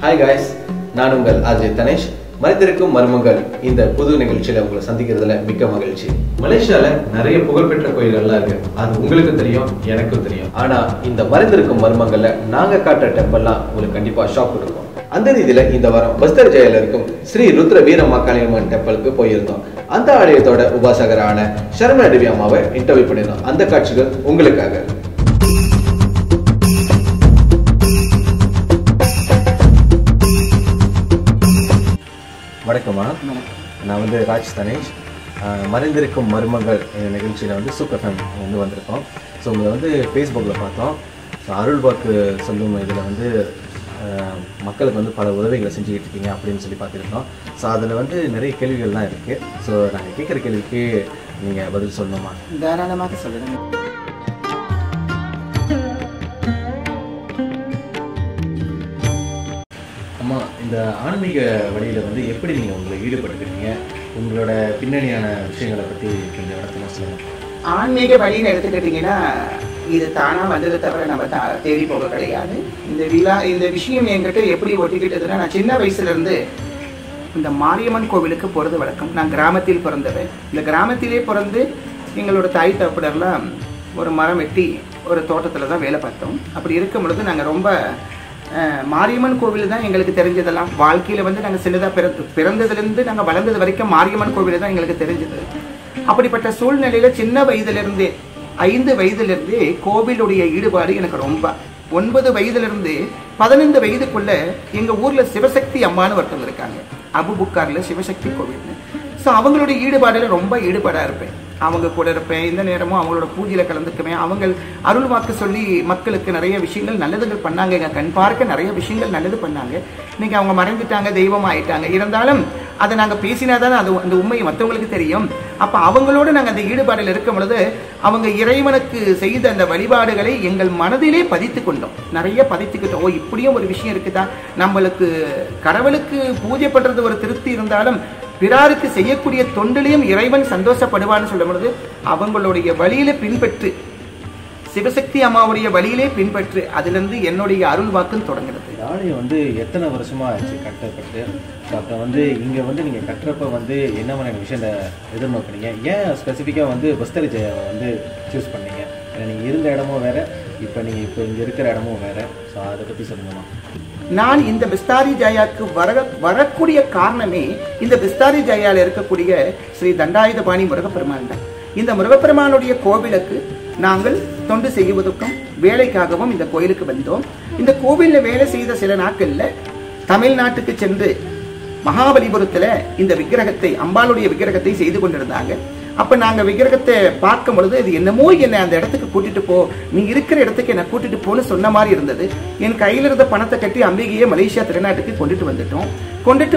Hi guys, நான் உங்கள் RJ Dhanesh. மறைந்திருக்கும் மர்மங்கள் இந்த புது நிகழ்ச்சியில உங்களை சந்திக்கிறதுல மிக்க மகிழ்ச்சி. மலேசியால நிறைய புகழ்பெற்ற கோயில்கள்லாம் இருக்கு. அது உங்களுக்கு தெரியும், எனக்கும் தெரியும். ஆனா இந்த மறைந்திருக்கும் மர்மங்கள்ல நாங்க காட்டுற டெம்பிள்லாம் உங்களுக்கு கண்டிப்பா ஷாக் கொடுக்கும். அந்த ரீதியில இந்த வாரம் பஸ்தர் ஜெயில இருக்கும் ஸ்ரீ ருத்ர வீரம்மா காளியம்மன் டெம்பிளுக்கு போயிருந்தோம். அந்த ஆலயத்தோட உபாசகரான சரவண தேவி அம்மாவை இன்டர்வியூ பண்ணியிருந்தோம். அந்த காட்சிகள் உங்களுக்காக. வணக்கம்மா, நான் வந்து ராஜ் தனேஷ். மறைந்திருக்கும் மர்மங்கள் நிகழ்ச்சியில் சூப்பர் ஃபேம் வந்திருக்கோம். ஸோ உங்களை ஃபேஸ்புக்கில் பார்த்தோம். ஸோ அருள்வாக்கு சொல்லும் இதில் மக்களுக்கு பல உதவிகளை செஞ்சுக்கிட்டு இருக்கீங்க அப்படின்னு சொல்லி பார்த்துருக்கோம். ஸோ அதில் நிறைய கேள்விகள்லாம் இருக்குது. ஸோ நாங்கள் கேட்குற கேள்விக்கு நீங்கள் பதில் சொல்லணுமா? தாராளமாக சொல்லுங்கள். அம்மா, இந்த ஆன்மீக வழியில் எப்படி நீங்கள் உங்களை ஈடுபட்டுக்கிறீங்க? உங்களோட பின்னணியான விஷயங்களை பற்றி கொஞ்சம் இடத்துல சொல்லுங்கள். ஆன்மீக வழின்னு எடுத்துக்கிட்டிங்கன்னா இது தானாக வந்ததை தவிர நம்ம தேடி போக கிடையாது. இந்த விஷயம் என்கிட்ட எப்படி ஒட்டிக்கிட்டதுன்னா, நான் சின்ன வயசுலேருந்து இந்த மாரியம்மன் கோவிலுக்கு போகிறது வழக்கம். நான் கிராமத்தில் பிறந்தவன். இந்த கிராமத்திலே பிறந்து எங்களோட தாய் தகப்பனர்லாம் ஒரு மரம் வெட்டி ஒரு தோட்டத்தில் தான் வேலை பார்த்தோம். அப்படி இருக்கும் பொழுது நாங்கள் ரொம்ப மாரியம்மன் கோவில் தான் எங்களுக்கு தெரிஞ்சதெல்லாம். வாழ்க்கையில் நாங்கள் சின்னதாக பிறந்ததுலேருந்து நாங்கள் வளர்ந்தது வரைக்கும் மாரியம்மன் கோவில் தான் எங்களுக்கு தெரிஞ்சது. அப்படிப்பட்ட சூழ்நிலையில் சின்ன வயதிலிருந்தே 5 வயதிலிருந்தே கோவிலுடைய ஈடுபாடு எனக்கு ரொம்ப. 9 வயதிலிருந்து 15 வயதுக்குள்ள எங்கள் ஊரில் சிவசக்தி அம்மானு ஒருத்தவங்க இருக்காங்க. அபுபுக்காரில் சிவசக்தி கோவில்னு. ஸோ அவங்களுடைய ஈடுபாடில் ரொம்ப ஈடுபாடாக இருப்பேன். அவங்க கூட இருப்பேன். இந்த நேரமும் அவங்களோட பூஜையில் கலந்துக்குவேன். அவங்க அருள் வாக்கு சொல்லி மக்களுக்கு நிறைய விஷயங்கள் நல்லதுகள் பண்ணாங்க. எங்கள் கண் பார்க்க நிறைய விஷயங்கள் நல்லது பண்ணாங்க. இன்னைக்கு அவங்க மறைஞ்சிட்டாங்க, தெய்வம் ஆயிட்டாங்க. இருந்தாலும் அதை நாங்கள் பேசினாதான் அது அந்த உண்மை மற்றவங்களுக்கு தெரியும். அப்போ அவங்களோட நாங்கள் அந்த ஈடுபாடில் இருக்கும் பொழுது அவங்க இறைவனுக்கு செய்த அந்த வழிபாடுகளை எங்கள் மனதிலே பதித்து கொண்டோம். நிறைய பதித்துக்கிட்டோம். ஓ, இப்படியும் ஒரு விஷயம் இருக்குதா? நம்மளுக்கு கடவுளுக்கு பூஜை பண்ணுறது ஒரு திருப்தி இருந்தாலும் பிறாருக்கு செய்யக்கூடிய தொண்டிலையும் இறைவன் சந்தோஷப்படுவான்னு சொல்லும் பொழுது அவங்களுடைய வழியில பின்பற்று, சிவசக்தி அம்மாவுடைய வழியிலே பின்பற்று, அதிலிருந்து என்னுடைய அருள் வாக்குன்னு தொடங்குறது. ஆலயம் எத்தனை வருஷமா ஆச்சு கட்டப்பட்டு? அப்புறம் இங்க நீங்க கட்டுறப்ப என்ன மாதிரியான விஷயத்தை எதிர்நோக்குறீங்க? ஏன் ஸ்பெசிஃபிக்கா பஸ்தர் ஜெயாவை சூஸ் பண்ணீங்க? நீங்க இருந்த இடமும் வேற, இப்போ இங்க இருக்கிற இடமும் வேற. ஸோ அதை பத்தி சொல்லுங்கம்மா. நான் இந்த பிஸ்தாரி ஜாயாக்கு வரக்கூடிய காரணமே இந்த பிஸ்தாரி ஜாயால இருக்கக்கூடிய ஸ்ரீ தண்டாயுதபாணி முருகப்பெருமான் தான். இந்த முருகப்பெருமானுடைய கோவிலுக்கு நாங்கள் தொண்டு செய்வதற்கும் வேலைக்காகவும் இந்த கோயிலுக்கு வந்தோம். இந்த கோவிலில் வேலை செய்த சில நாட்கள்ல தமிழ்நாட்டுக்கு சென்று மகாபலிபுரத்துல இந்த விக்கிரகத்தை, அம்பாளுடைய விக்கிரகத்தை செய்து கொண்டிருந்தாங்க. அப்ப நாங்க விக்கிரகத்தை பார்க்கும் பொழுது இது என்னமோ என்னை அந்த இடத்துக்கு கூட்டிட்டு போ, நீ இருக்கிற இடத்துக்கு என்ன கூட்டிட்டு போன்னு சொன்ன மாதிரி இருந்தது. என் கையில இருந்த பணத்தை கட்டி அம்பிகையை மலேசியா திருநாட்டுக்கு கொண்டுட்டு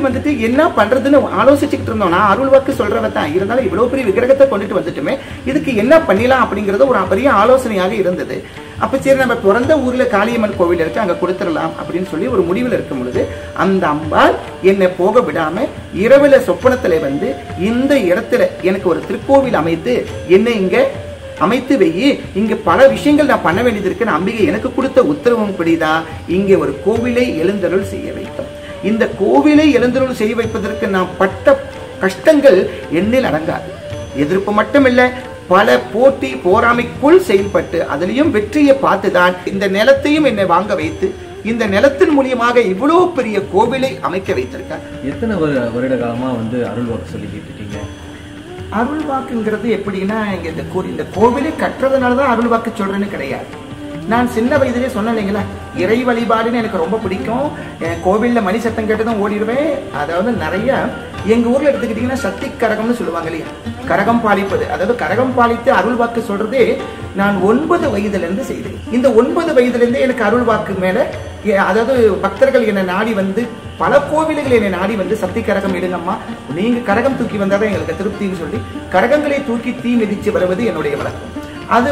வந்துட்டு என்ன பண்றதுன்னு ஆலோசிச்சுக்கிட்டு இருந்தோம். நான் அருள் வாக்கு சொல்றவ தான் இருந்தாலும் இவ்வளவு பெரிய விக்கிரகத்தை கொண்டுட்டு வந்துட்டுமே, இதுக்கு என்ன பண்ணிடலாம் அப்படிங்கறது ஒரு பெரிய ஆலோசனையாக இருந்தது. அப்ப சரி, நம்ம பிறந்த ஊர்ல காளியம்மன் கோவில் இருக்கு, அங்க கொடுத்துடலாம் அப்படின்னு சொல்லி ஒரு முடிவில் இருக்கும் பொழுது அந்த அம்பாள் என்னை போக விடாம இரவுல சொப்பனத்துல இந்த இடத்துல எனக்கு ஒரு திருக்கோவில் அமைத்து என்னை இங்க அமைத்து வையி, இங்க பல விஷயங்கள் நான் பண்ண வேண்டியது இருக்கு. அம்பிகை எனக்கு கொடுத்த உத்தரவும்படிதான் இங்கே ஒரு கோவிலை எழுந்தருள் செய்ய வைத்தோம். இந்த கோவிலை எழுந்தருள் செய்ய வைப்பதற்கு நான் பட்ட கஷ்டங்கள் எண்ணில் அடங்காது. எதிர்ப்பு மட்டுமில்லை, பல போட்டி போராமைக்குள் செயல்பட்டு அதிலையும் வெற்றியை பார்த்துதான் இந்த நிலத்தையும் என்னை வாங்க வைத்து இந்த நிலத்தின் மூலியமாக இவ்வளவு பெரிய கோவிலை அமைக்க வைத்திருக்கார். எத்தனை வருட காலமா அருள் வாக்கு சொல்லிக்கிட்டு இருக்கீங்க? அருள் வாக்குங்கிறது எப்படின்னா, இந்த கோவிலை கட்டுறதுனாலதான் அருள் வாக்கு சொல்றேன்னு கிடையாது. நான் சின்ன வயதிலே சொன்னீங்களா, இறை வழிபாடுன்னு எனக்கு ரொம்ப பிடிக்கும். கோவில்ல மணி சத்தம் கேட்டுதான் ஓடிடுவேன். அதாவது நிறைய எங்க ஊர்ல எடுத்துக்கிட்டீங்கன்னா சக்தி கரகம்னு சொல்லுவாங்க இல்லையா, கரகம் பாலிப்பது. அதாவது கரகம் பாலித்து அருள் வாக்கு சொல்றதே நான் 9 வயதுல இருந்து செய்தேன். இந்த 9 வயதுல இருந்து எனக்கு அருள் வாக்கு மேல, அதாவது பக்தர்கள் என்னை நாடி பல கோவில்கள் என்னை நாடி சக்தி கரகம் எடுங்கம்மா, நீங்க கரகம் தூக்கி வந்தாதான் எங்களுக்கு திருப்தின்னு சொல்லி கரகங்களை தூக்கி தீ மிதிச்சு வருவது என்னுடைய வழக்கம். அது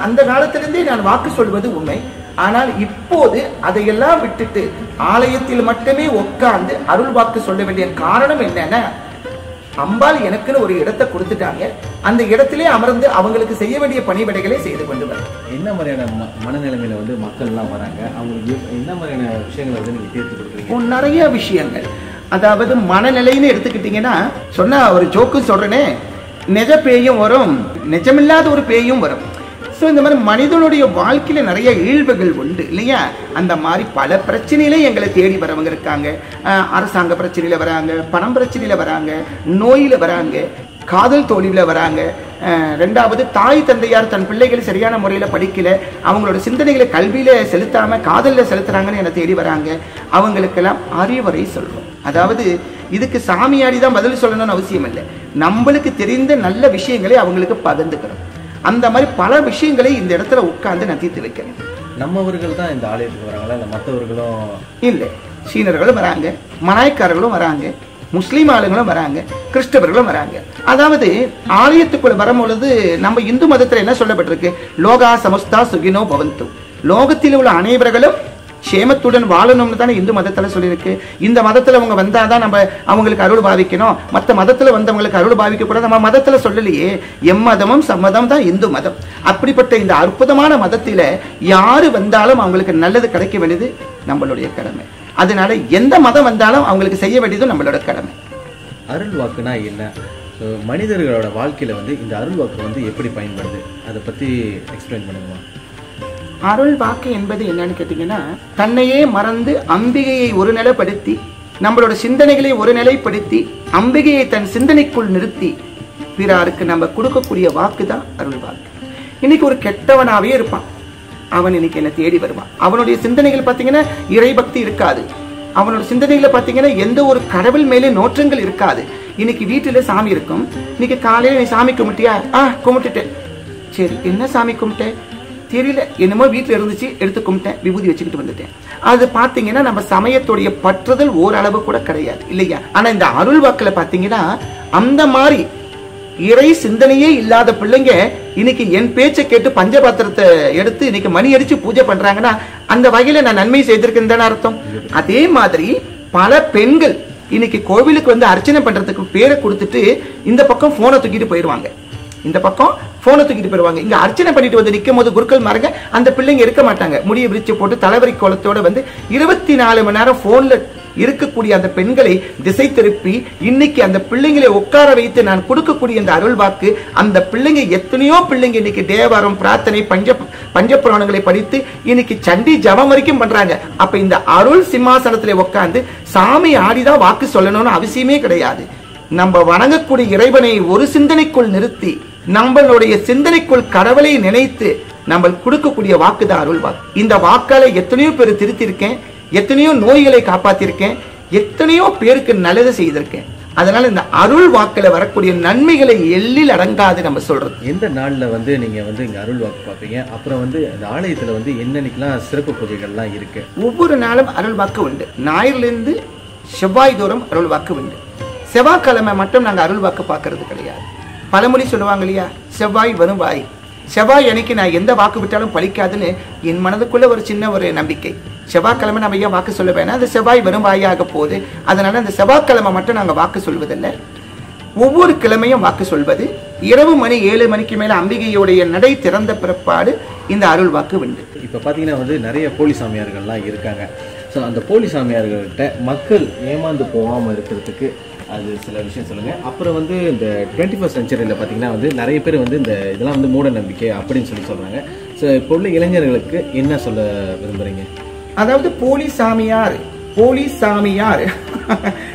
அந்த காலத்திலிருந்தே நான் வாக்கு சொல்வது உண்மை. ஆனால் இப்போது அதையெல்லாம் விட்டுட்டு ஆலயத்தில் மட்டுமே உட்கார்ந்து அருள் வாக்கு சொல்ல வேண்டிய காரணம் என்னன்னா, அம்பாள் எனக்குன்னு ஒரு இடத்தை கொடுத்துட்டாங்க, அந்த இடத்திலே அமர்ந்து அவங்களுக்கு செய்ய வேண்டிய பணிவிடைகளை செய்து கொண்டு வர. என்ன மாதிரியான மனநிலைமையில வந்து மக்கள் எல்லாம் வராங்க, அவங்களுக்கு என்ன மாதிரியான விஷயங்களை வந்து நீங்க தீர்த்து கொடுக்குறீங்க? நிறைய விஷயங்கள். அதாவது மனநிலைன்னு எடுத்துக்கிட்டீங்கன்னா, சொன்னா ஒரு ஜோக்கு சொல்றேனே, நிஜ பேயும் வரும், நிஜமில்லாத ஒரு பேயும் வரும். ஸோ இந்த மாதிரி மனிதனுடைய வாழ்க்கையில நிறைய இழிவுகள் உண்டு இல்லையா? அந்த மாதிரி பல பிரச்சனையில எங்களை தேடி வரவங்க இருக்காங்க. அரசாங்க பிரச்சனையில வராங்க, பணம் பிரச்சனையில வராங்க, நோயில வராங்க, காதல் தோல்வியில வராங்க. ரெண்டாவது, தாய் தந்தையார் தன் பிள்ளைகளை சரியான முறையில படிக்கல, அவங்களோட சிந்தனைகளை கல்வியில செலுத்தாம காதல்ல செலுத்துறாங்கன்னு என்னை தேடி வராங்க. அவங்களுக்கெல்லாம் அறிவுரை சொல்றோம். அதாவது இதுக்கு சாமியாடி தான் பதில் சொல்லணும்னு அவசியம் இல்லை, நம்மளுக்கு தெரிந்த நல்ல விஷயங்களை அவங்களுக்கு பகிர்ந்துக்கிறோம். அந்த மாதிரி பல விஷயங்களை இந்த இடத்துல உட்கார்ந்து நான் தீர்த்து வைக்கிறேன். நம்மவர்கள் தான் இந்த ஆலயத்துக்கு வராங்களா, இல்லை மற்றவர்களும்? இல்லை, சீனர்களும் வராங்க, மலாய்க்காரர்களும் வராங்க, முஸ்லீம் ஆளுங்களும் வராங்க, கிறிஸ்தவர்களும் வராங்க. அதாவது ஆலயத்துக்குள்ள வரும்பொழுது நம்ம இந்து மதத்துல என்ன சொல்லப்பட்டிருக்கு? லோகா சமஸ்தா சுகினோ பவந்து, லோகத்தில் உள்ள அனைவர்களும் சேமத்துடன் வாழணும்னு தானே இந்து மதத்துல சொல்லியிருக்கு. இந்த மதத்துல அவங்க வந்தாதான் நம்ம அவங்களுக்கு அருள் பாவிக்கணும், மற்ற மதத்துல வந்தவங்களுக்கு அருள் பாவிக்க கூடாது நம்ம மதத்துல சொல்லலையே. எம்மதமும் சம்மதம் தான் இந்து மதம். அப்படிப்பட்ட இந்த அற்புதமான மதத்தில யாரு வந்தாலும் அவங்களுக்கு நல்லது கிடைக்க வேண்டியது நம்மளுடைய கடமை. அதனால எந்த மதம் வந்தாலும் அவங்களுக்கு செய்ய வேண்டியது நம்மளோட கடமை. அருள் வாக்குனா என்ன? மனிதர்களோட வாழ்க்கையில வந்து இந்த அருள் வாக்கு வந்து எப்படி பயன்படுது, அதை பத்தி எக்ஸ்பிளைன் பண்ணுங்க. அருள் வாக்கு என்பது என்னன்னு கேட்டீங்கன்னா, தன்னையே மறந்து அம்பிகையை ஒரு நிலைப்படுத்தி, நம்மளோட சிந்தனைகளை ஒரு நிலைப்படுத்தி, அம்பிகையை தன் சிந்தனைக்குள் நிறுத்தி பிறாருக்கு நம்ம கொடுக்கக்கூடிய வாக்கு தான் அருள் வாக்கு. இன்னைக்கு ஒரு கெட்டவனாவே இருப்பான், அவன் இன்னைக்கு என்ன தேடி வருவான். அவனுடைய சிந்தனைகள் பார்த்தீங்கன்னா இறைபக்தி இருக்காது, அவனோட சிந்தனைகளை பார்த்தீங்கன்னா எந்த ஒரு கடவுள் மேலே நோற்றங்கள் இருக்காது. இன்னைக்கு வீட்டுல சாமி இருக்கும், இன்னைக்கு காலையில நீ சாமி கும்பிட்டியா? கும்பிட்டுட்டேன். சரி, என்ன சாமி கும்பிட்டேன் தெரியல, என்னமோ வீட்டுல இருந்துச்சு, எடுத்து கும்பிட்டேன், விபூதி வச்சுக்கிட்டு வந்துட்டேன். அது பாத்தீங்கன்னா நம்ம சமயத்துடைய பற்றுதல் ஓரளவு கூட கிடையாது இல்லையா? ஆனா இந்த அருள் வாக்குல பாத்தீங்கன்னா அந்த மாதிரி இறை சிந்தனையே இல்லாத பிள்ளைங்க இன்னைக்கு என் பேச்சை கேட்டு பஞ்சபாத்திரத்தை எடுத்து இன்னைக்கு மணி அடிச்சு பூஜை பண்றாங்கன்னா அந்த வகையில நான் நன்மை செய்திருக்கேன் அர்த்தம். அதே மாதிரி பல பெண்கள் இன்னைக்கு கோவிலுக்கு வந்து அர்ச்சனை பண்றதுக்கு பேரை கொடுத்துட்டு இந்த பக்கம் போனை தூக்கிட்டு போயிடுவாங்க, இந்த பக்கம் போனை தூக்கிட்டு போயிருவாங்க. இங்க அர்ச்சனை பண்ணிட்டு வந்து நிற்கும் போது குருக்கள் மாருங்க அந்த பிள்ளைங்க இருக்க மாட்டாங்க, முடிய விரிச்சு போட்டு தலைவரி கோலத்தோட வந்து 24 மணி நேரம் போன்ல இருக்கக்கூடிய அந்த பெண்களை திசை திருப்பி இன்னைக்கு அந்த பிள்ளைங்களை உட்கார வைத்து நான் கொடுக்கக்கூடிய இந்த அருள் வாக்கு, அந்த பிள்ளைங்க எத்தனையோ பிள்ளைங்க இன்னைக்கு தேவாரம் பிரார்த்தனை பஞ்சபுராணங்களை படித்து இன்னைக்கு சண்டி ஜபம் வரைக்கும் பண்றாங்க. அப்ப இந்த அருள் சிம்மாசனத்திலே உட்கார்ந்து சாமி ஆடிதான் வாக்கு சொல்லணும்னு அவசியமே கிடையாது. நம்ம வணங்கக்கூடிய இறைவனை ஒரு சிந்தனைக்குள் நிறுத்தி நம்மளுடைய சிந்தனைக்குள் கடவுளை நினைத்து நம்ம கொடுக்கக்கூடிய வாக்கு தான் அருள் வாக்கு. இந்த வாக்கால எத்தனையோ பேர் திருத்திருக்கேன், எத்தனையோ நோய்களை காப்பாத்திருக்கேன், எத்தனையோ பேருக்கு நல்லது செய்திருக்கேன். அதனால இந்த அருள் வாக்குல வரக்கூடிய நன்மைகளை எள்ளில் அடங்காது நம்ம சொல்றது. எந்த நாள்ல வந்து நீங்க வந்து இங்க அருள் வாக்கு பார்ப்பீங்க? அப்புறம் வந்து இந்த ஆலயத்துல வந்து என்னன்னைக்கெல்லாம் சிறப்பு பூஜைகள்லாம் இருக்கு? ஒவ்வொரு நாளும் அருள் வாக்கு உண்டு. ஞாயிறிலிருந்து செவ்வாய் தோறும் அருள் வாக்கு உண்டு. செவ்வாய்க்கிழமை மட்டும் நாங்க அருள் வாக்கு பார்க்கறது கிடையாது. பழமொழி சொல்லுவாங்க இல்லையா, செவ்வாய் வரும் வாய். செவ்வாய் அன்னைக்கு நான் எந்த வாக்கு விட்டாலும் பலிக்காதுன்னு என் மனதுக்குள்ள ஒரு சின்ன ஒரு நம்பிக்கை. செவ்வாய்க்கிழமை நம்ம ஏன் வாக்கு சொல்ல வேணாம், அந்த செவ்வாய் வரும் வாயாக போகுது. அதனால அந்த செவ்வாய்க்கிழமை மட்டும் நாங்க வாக்கு சொல்வதில்லை. ஒவ்வொரு கிழமையும் வாக்கு சொல்வது. இரவு மணி 7 மணிக்கு மேல அம்பிகையுடைய நடை திறந்த பிற்பாடு இந்த அருள் வாக்கு உண்டு. இப்ப பாத்தீங்கன்னா வந்து நிறைய போலி சாமியார்கள்லாம் இருக்காங்க. ஸோ அந்த போலி சாமியார்கள்ட்ட மக்கள் ஏமாந்து போகாமல் இருக்கிறதுக்கு அது சில விஷயம் சொல்லுங்கள். அப்புறம் வந்து இந்த 21st செஞ்சுரியில் பார்த்தீங்கன்னா வந்து நிறைய பேர் வந்து இந்த இதெல்லாம் வந்து மூட நம்பிக்கை அப்படின்னு சொல்கிறாங்க. ஸோ இப்போ உள்ள இளைஞர்களுக்கு என்ன சொல்ல விரும்புகிறீங்க? அதாவது போலி சாமியார்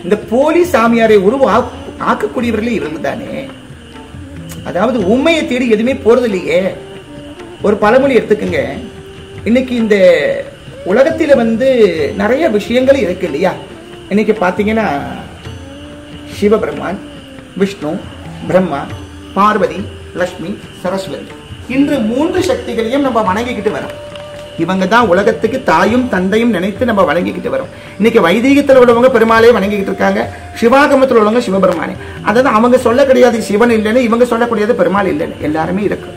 இந்த போலி சாமியாரை ஆக்கக்கூடியவர்களே இவர்கள் தானே. அதாவது உண்மையை தேடி எதுவுமே போறது இல்லையே. ஒரு பழமொழி எடுத்துக்கங்க, இன்னைக்கு இந்த உலகத்தில வந்து நிறைய விஷயங்கள் இருக்கு இல்லையா. இன்னைக்கு பாத்தீங்கன்னா சிவபெருமான், விஷ்ணு, பிரம்மா, பார்வதி, லட்சுமி, சரஸ்வதி, இன்று 3 சக்திகளையும் நம்ம வணங்கிக்கிட்டு வரோம். இவங்க தான் உலகத்துக்கு தாயும் தந்தையும் நினைத்து நம்ம வணங்கிக்கிட்டு வரோம். இன்னைக்கு வைதீகத்தில் உள்ளவங்க பெருமாளே வணங்கிக்கிட்டு இருக்காங்க, சிவாகமத்தில் உள்ளவங்க சிவபெருமானே. அதாவது அவங்க சொல்ல கிடையாது சிவன் இல்லைன்னு, இவங்க சொல்லக்கூடியது பெருமாள் இல்லைன்னு. எல்லாருமே இருக்கு.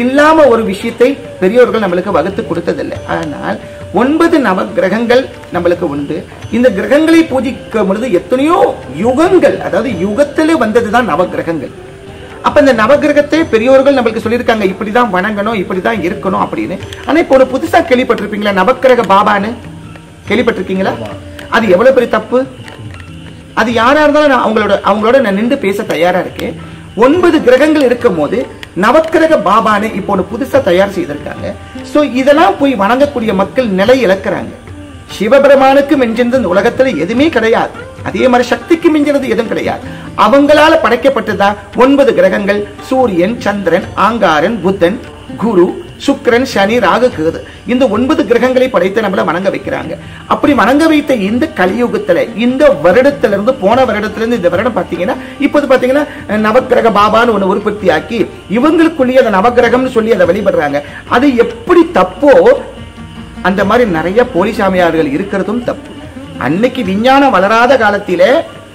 இல்லாம ஒரு விஷயத்தை பெரியோர்கள் நம்மளுக்கு வகுத்து கொடுத்ததில்லை. ஆனால் 9 நவ கிரகங்கள் நம்மளுக்கு உண்டு. இந்த கிரகங்களை பூஜிக்கும் பொழுது எத்தனையோ யுகங்கள், அதாவது யுகத்திலே வந்ததுதான் நவ கிரகங்கள். அப்ப இந்த நவகிரகத்தை பெரியோர்கள் நம்மளுக்கு சொல்லியிருக்காங்க, இப்படிதான் வணங்கணும், இப்படிதான் இருக்கணும் அப்படின்னு. ஆனா இப்போ ஒரு புதுசா கேள்விப்பட்டிருப்பீங்களா, நவக்கிரக பாபான்னு கேள்விப்பட்டிருக்கீங்களா? அது எவ்வளவு பெரிய தப்பு. அது யாரா இருந்தாலும் அவங்களோட நான் நின்று பேச தயாரா இருக்கேன். 9 கிரகங்கள் இருக்கும் போது நவக்கிரக பாபான்னு இப்போ ஒரு புதுசா தயார் செய்திருக்காங்க. சோ இதெல்லாம் போய் வணங்கக்கூடிய மக்கள் நிலை இழக்கிறாங்க. சிவபெருமானுக்கு மிஞ்சினது இந்த உலகத்துல எதுவுமே கிடையாது. அதே மாதிரி சக்திக்கு மிஞ்சினது எதுவும் கிடையாது. அவங்களால படைக்கப்பட்டதான் 9 கிரகங்கள். சூரியன், சந்திரன், ஆங்காரன், புத்தன், குரு, சுக்கிரன், சனி, ராகு, கேது. இந்த 9 கிரகங்களை படைத்து நம்மள வணங்க வைக்கிறாங்க. அப்படி வணங்க வைத்த இந்த கலியுகத்துல, இந்த வருடத்திலிருந்து போன வருடத்திலிருந்து இந்த வருடம் பாத்தீங்கன்னா, இப்போது பாத்தீங்கன்னா நவக்கிரக பாபான்னு ஒண்ணு உற்பத்தி ஆக்கி இவங்களுக்குள்ளேயே அந்த நவகிரகம்னு சொல்லி அதை வழிபடுறாங்க. அது எப்படி தப்போ அந்த மாதிரி நிறைய போலிசாமியார்கள் இருக்கிறதும் தப்பு. அன்னைக்கு விஞ்ஞானம் வளராத காலத்திலே,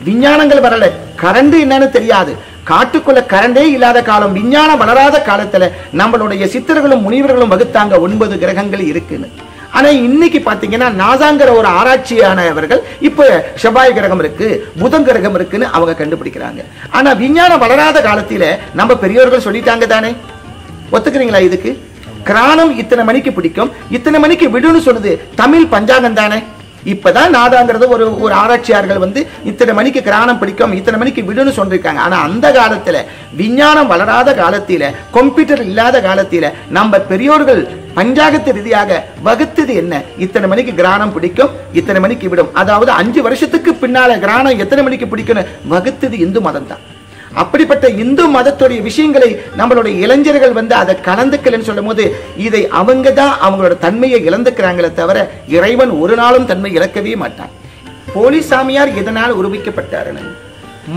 விஞ்ஞானங்கள் வரல, கரண்ட் என்னன்னு தெரியாது, காட்டுக்குள்ள கரண்டே இல்லாத காலம், விஞ்ஞானம் வளராத காலத்துல நம்மளுடைய சித்தர்களும் முனிவர்களும் வகுத்தாங்க 9 கிரகங்கள் இருக்குன்னு. ஆனா இன்னைக்கு பாத்தீங்கன்னா நாசாங்கிற ஒரு ஆராய்ச்சியானவர்கள் இப்ப செவ்வாய் கிரகம் இருக்கு, புதன் கிரகம் இருக்குன்னு அவங்க கண்டுபிடிக்கிறாங்க. ஆனா விஞ்ஞானம் வளராத காலத்தில நம்ம பெரியோர்கள் சொல்லிட்டாங்க தானே, ஒத்துக்கிறீங்களா? இதுக்கு கிரானம் இத்தனை மணிக்கு பிடிக்கும், இத்தனை மணிக்கு விடுன்னு சொல்லுது தமிழ் பஞ்சாங்கம் தானே. இப்பதான் நாதாங்கிறது ஒரு ஆராய்ச்சியாளர்கள் வந்து இத்தனை மணிக்கு கிரானம் பிடிக்கும், இத்தனை மணிக்கு விடுன்னு சொல்லிருக்காங்க. ஆனா அந்த காலத்துல விஞ்ஞானம் வளராத காலத்தில, கம்ப்யூட்டர் இல்லாத காலத்தில நம்ம பெரியோர்கள் பஞ்சாங்கத்து ரீதியாக வகுத்தது என்ன? இத்தனை மணிக்கு கிரானம் பிடிக்கும், இத்தனை மணிக்கு விடும். அதாவது 5 வருஷத்துக்கு பின்னால கிரானம் எத்தனை மணிக்கு பிடிக்கும் வகுத்தது இந்து மதம் தான். அப்படிப்பட்ட இந்து மதத்துடைய விஷயங்களை நம்மளுடைய இளைஞர்கள் வந்து அதை கலந்துக்கலன்னு சொல்லும் போது இதை அவங்க தான் அவங்களோட தன்மையை இழந்துக்கிறாங்களே தவிர இறைவன் ஒரு நாளும் தன்மை இழக்கவே மாட்டான். போலிசாமியார் எதனால் உருவிக்கப்பட்டாருன்னு,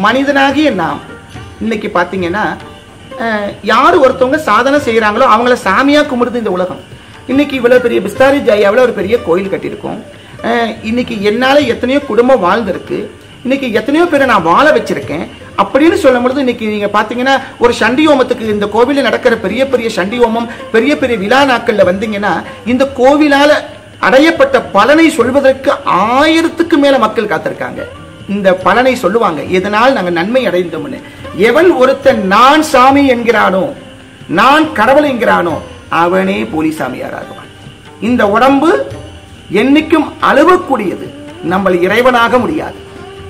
மனிதனாகிய நாம் இன்னைக்கு பாத்தீங்கன்னா யாரு ஒருத்தவங்க சாதனை செய்யறாங்களோ அவங்கள சாமியா கும்பிடுது இந்த உலகம். இன்னைக்கு இவ்வளவு பெரிய பிஸ்தாரி ஜாயாவில் ஒரு பெரிய கோயில் கட்டியிருக்கோம். இன்னைக்கு என்னால எத்தனையோ குடும்பம் வாழ்ந்திருக்கு, இன்னைக்கு எத்தனையோ பேரை நான் வாழ வச்சிருக்கேன் அப்படின்னு சொல்லும் பொழுது இன்னைக்கு நீங்க பாத்தீங்கன்னா ஒரு சண்டி ஹோமத்துக்கு, இந்த கோவிலில் நடக்கிற பெரிய பெரிய சண்டி ஹோமம், பெரிய பெரிய விழா நாட்கள்ல வந்தீங்கன்னா இந்த கோவிலால அடையப்பட்ட பலனை சொல்வதற்கு 1000க்கு மேல மக்கள் காத்திருக்காங்க. இந்த பலனை சொல்லுவாங்க, எதனால் நாங்க நன்மை அடைந்தோம்னு. எவன் ஒருத்தன் நான் சாமி என்கிறானோ, நான் கடவுள் என்கிறானோ அவனே போலிசாமியாராகுவான். இந்த உடம்பு என்னைக்கும் அழுவக்கூடியது, நம்ம இறைவனாக முடியாது.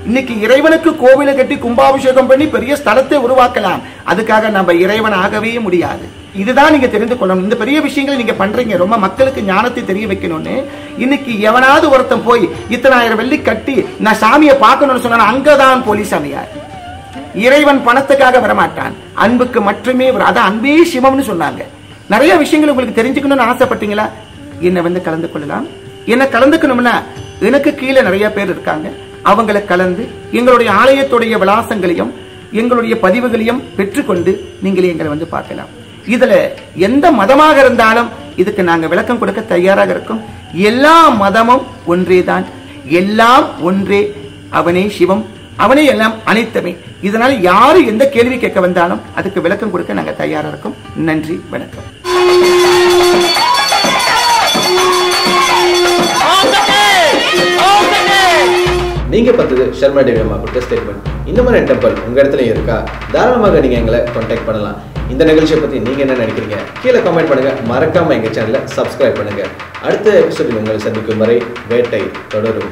இன்னைக்கு இறைவனுக்கு கோவிலை கட்டி கும்பாபிஷேகம் பண்ணி பெரிய ஸ்தலத்தை உருவாக்கலாம், அதுக்காக நம்ம இறைவன் ஆகவே முடியாது. இதுதான் நீங்க தெரிந்து கொள்ளணும். இந்த பெரிய விஷயங்களை நீங்க பண்றீங்க ரொம்ப மக்களுக்கு ஞானத்தை தெரிய வைக்கணும்னு. இன்னைக்கு எவனாவது ஒருத்தன் போய் 1000 வெள்ளி கட்டி நான் சாமியை பார்க்கணும்னு சொன்னா அங்கதான் போலிசாமியார். இறைவன் பணத்துக்காக வரமாட்டான், அன்புக்கு மட்டுமே வரும். அதான் அன்பே சிவம்னு சொன்னாங்க. நிறைய விஷயங்கள் உங்களுக்கு தெரிஞ்சுக்கணும்னு ஆசைப்பட்டீங்களா? என்ன வந்து கலந்து கொள்ளலாம். என்ன கலந்துக்கணும்னா எனக்கு கீழே நிறைய பேர் இருக்காங்க, அவங்களை கலந்து எங்களுடைய ஆலயத்துடைய விலாசங்களையும் எங்களுடைய பதிவுகளையும் பெற்றுக்கொண்டு நீங்களே எங்களை வந்து பார்க்கலாம். இதுல எந்த மதமாக இருந்தாலும் இதுக்கு நாங்க விளக்கம் கொடுக்க தயாராக இருக்கோம். எல்லா மதமும் ஒன்றேதான், எல்லாம் ஒன்றே, அவனே சிவம், அவனே எல்லாம் அனைத்துமே. இதனால யாரு எந்த கேள்வி கேட்க வந்தாலும் அதுக்கு விளக்கம் கொடுக்க நாங்க தயாரா இருக்கோம். நன்றி, வணக்கம். நீங்க பார்த்தது சர்மா தேவி அம்மா கொடுத்த ஸ்டேட்மெண்ட். இந்த மாதிரி டெம்பிள் உங்க இடத்துல இருக்கா? தாராளமாக நீங்க எங்களை கான்டாக்ட் பண்ணலாம். இந்த நிகழ்ச்சியை பத்தி நீங்க என்ன நினைக்கிறீங்க கீழே கமெண்ட் பண்ணுங்க. மறக்காம எங்க சேனலை சப்ஸ்கிரைப் பண்ணுங்க. அடுத்த எபிசோடில் உங்களை சந்திக்கும் வரை வேட்டை தொடரும்.